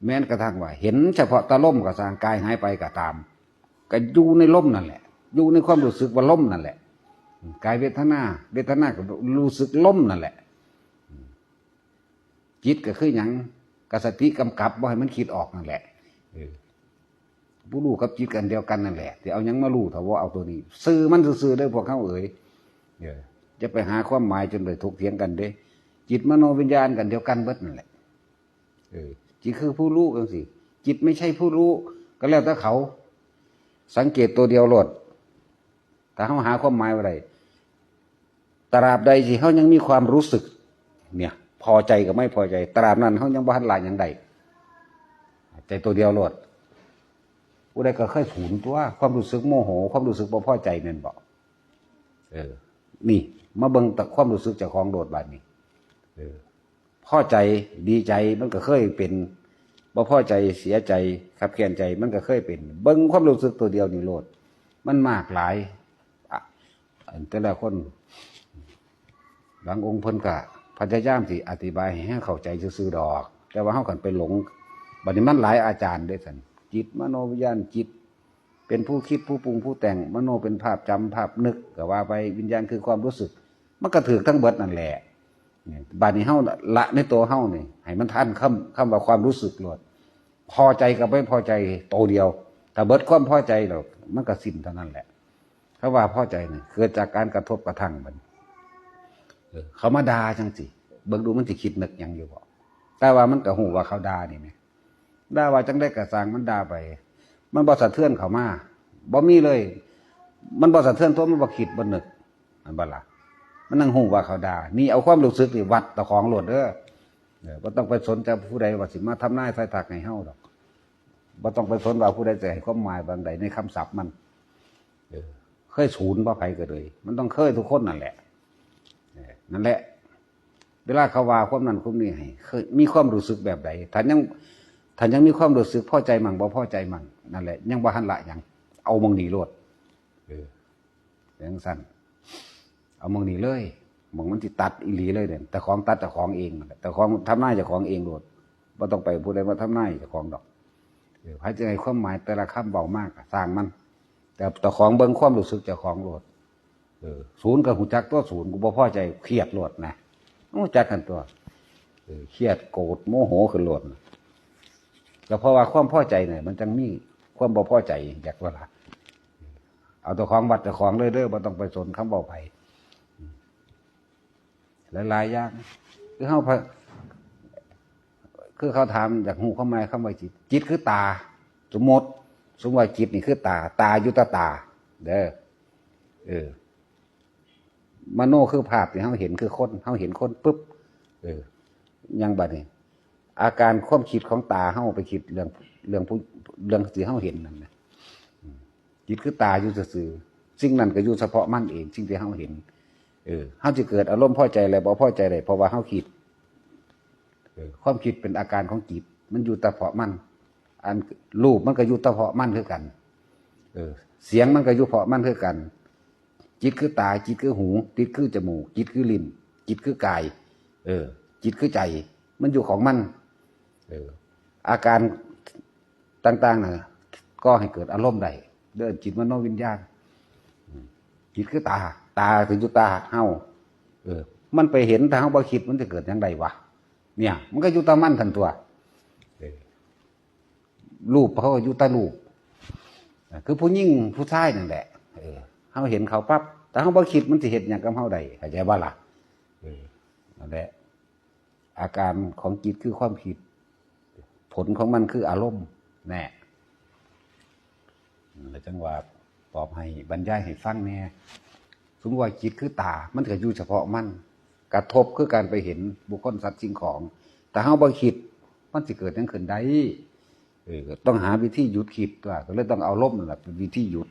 แม้กระทั่งว่าเห็นเฉพาะตาล่มกับสร้างกายหายไปก็ตามก็อยู่ในล่มนั่นแหละอยู่ในความรู้สึกว่าล่มนั่นแหละกายเวทนาก็รู้สึกล่มนั่นแหละจิตก็คือหยังกสติกำกับบ่ให้มันคิดออกนั่นแหละผู้รู้กับจิตกันเดียวกันนั่นแหละที่เอาหยังมารู้ถ้าว่าเอาตัวนี้ซื่อมันซื่อได้พวกเขาจะไปหาความหมายจนไปถกเถียงกันเด้จิตมโนวิญญาณกันเดียวกันเบิดนั่นแหละจิตคือผู้รู้จังสิจิตไม่ใช่ผู้รู้ก็แล้วแต่เขาสังเกตตัวเดียวโลดแต่เขาหาความหมายอะไรตราบใดที่เขายังมีความรู้สึกเนี่ยพอใจกับไม่พอใจตราบนั้นเขายังบ้านหลายอย่างใดใจตัวเดียวโลดผู้ใดก็เคยถูนตัวความรู้สึกโมโหความรู้สึกบ่พอใจนั่นบอกนี่มาเบิ่งแต่ความรู้สึกจากของโดดบาดนี้พอใจดีใจมันก็เคยเป็นบ่พอใจเสียใจขับแค้นใจมันก็เคยเป็นเบิ่งความรู้สึกตัวเดียวนี่โลดมันมากหลายแต่ละคนบางองค์เพิ่นก็พยายามที่อธิบายให้เข้าใจซื่อๆดอกแต่ว่าเฮากันไปหลงบัดนี้มันหลายอาจารย์ด้วยกันจิตมโนวิญญาณจิตเป็นผู้คิดผู้ปรุงผู้แต่งมโนเป็นภาพจำภาพนึกก็ว่าไปวิญญาณคือความรู้สึกมันก็ถือทั้งเบิดนั่นแหละบัดนี้เฮาละในตัวเฮานี่ให้มันทันคำว่าความรู้สึกโลดพอใจกับไม่พอใจโตเดียวถ้าเบิดความพอใจดอกมันก็สิ้นเท่านั้นแหละเพราะว่าพอใจนี่เกิดจากการกระทบกระทั่งมันเขามาด่าจังสิเบิ่งดูมันสิคิดนึกหยังอยู่บ่แต่ว่ามันก็ฮู้ว่าเขาด่านี่แหมด่าว่าจังได้กระสร้างมันด่าไปมันบ่สะเทือนเข้ามาบ่มีเลยมันบ่สะเทือนตัวมันบ่คิดบ่นึกอันบ่ล่ะมันนั่งฮู้ว่าเขาด่านี่เอาความรู้สึกนี่วัดตะของโลดเด้อบ่ต้องไปสนใจผู้ใดว่าสิมาทำนายทายทักให้เฮาดอกบ่ต้องไปสนว่าผู้ใดจะให้ความหมายบางใดในคำศัพท์มันเคยศูนย์บ่ไผก็เลยมันต้องเคยทุกคนนั่นแหละนั่นแหละเวลาเขาว่าความนั้นความนี้ให้เคยมีความรู้สึกแบบใดท่านยังมีความรู้สึกพอใจมั่งบ่พอใจมั่งนั่นแหละยังบ่ทันละหยังเอามองนี่โลดอย่างสั้นเอามองนี่เลยมองมันสิตัดอีหลีเลยเด่นแต่ของตัดแต่ของเองแต่ของทำนายเจ้าของเองโลดบ่ต้องไปผู้ใดมาทำนายเจ้าของดอกไผจะให้ความหมายแต่ละคำเบามากสร้างมันแต่เจ้าของเบิ่งความรู้สึกเจ้าของโลดศูนย์กับหูจักตัวศูนย์กูบ่พอใจเครียดโลดนะหูจักกันตัวเครียดโกรธโมโหขึ้นโลดก็เพราะว่าความพอใจเนี่ยมันจังมีความบ่พอใจอยากว่าล่ะเอาตัวของวัดตัวของเลยเด้อบ่ต้องไปสนคำเบาไผหลายๆอย่างคือเขาถามอยากหูเข้ามาคำว่าจิตคือตาสมมติว่าจิตนี่คือตายุตตาเด้อมโนคือภาพที่เขาเห็นคือคนเขาเห็นคนปุ๊บยังบัดนี้อาการความคิดของตาเขาไปคิดเรื่องที่เขาเห็นนั่นนะจิตคือตาอยู่ซื่อสิ่งนั้นก็อยู่เฉพาะมันเองสิ่งที่เขาเห็นเขาจะเกิดอารมณ์พอใจอะไรบ่พอใจอะไรเพราะว่าเขาคิดความคิดเป็นอาการของจิตมันอยู่แต่เฉพาะมันอันรูปมันก็อยู่แต่เฉพาะมันคือกันเสียงมันก็อยู่เฉพาะมันคือกันจิตคือตาจิตคือหูจิตคือจมูกจิตคือลิ้นจิตคือกายจิตคือใจมันอยู่ของมันอาการต่างๆน่ะก็ให้เกิดอารมณ์ใดเดินจิตมโนวิญญาณจิตคือตาถึงอยู่ตาเฮามันไปเห็นทางบ่คิดมันจะเกิดอย่างไรวะเนี่ยมันก็อยู่ตามันทันตัวรูปเขาอยู่ตารูปคือผู้หญิงผู้ชายนั่นแหละเขาเห็นเขาปั๊บแต่เขาบ่คิดมันจะเห็นอย่างกับเขาใดเข้าใจบ่ล่ะนั่นแหละอาการของจิตคือความคิดผลของมันคืออารมณ์แน่แล้วจังว่าตอบให้บรรยายให้ฟังแน่สมมติว่าจิตคือตามันก็อยู่เฉพาะมันกระทบคือการไปเห็นบุคคลสัตว์สิ่งของแต่เขาบ่คิดมันจะเกิดยังขึ้นได้ต้องหาวิธีหยุดคิดว่าก็เลยต้องเอาลมนั่นแหละเป็นวิธีหยุด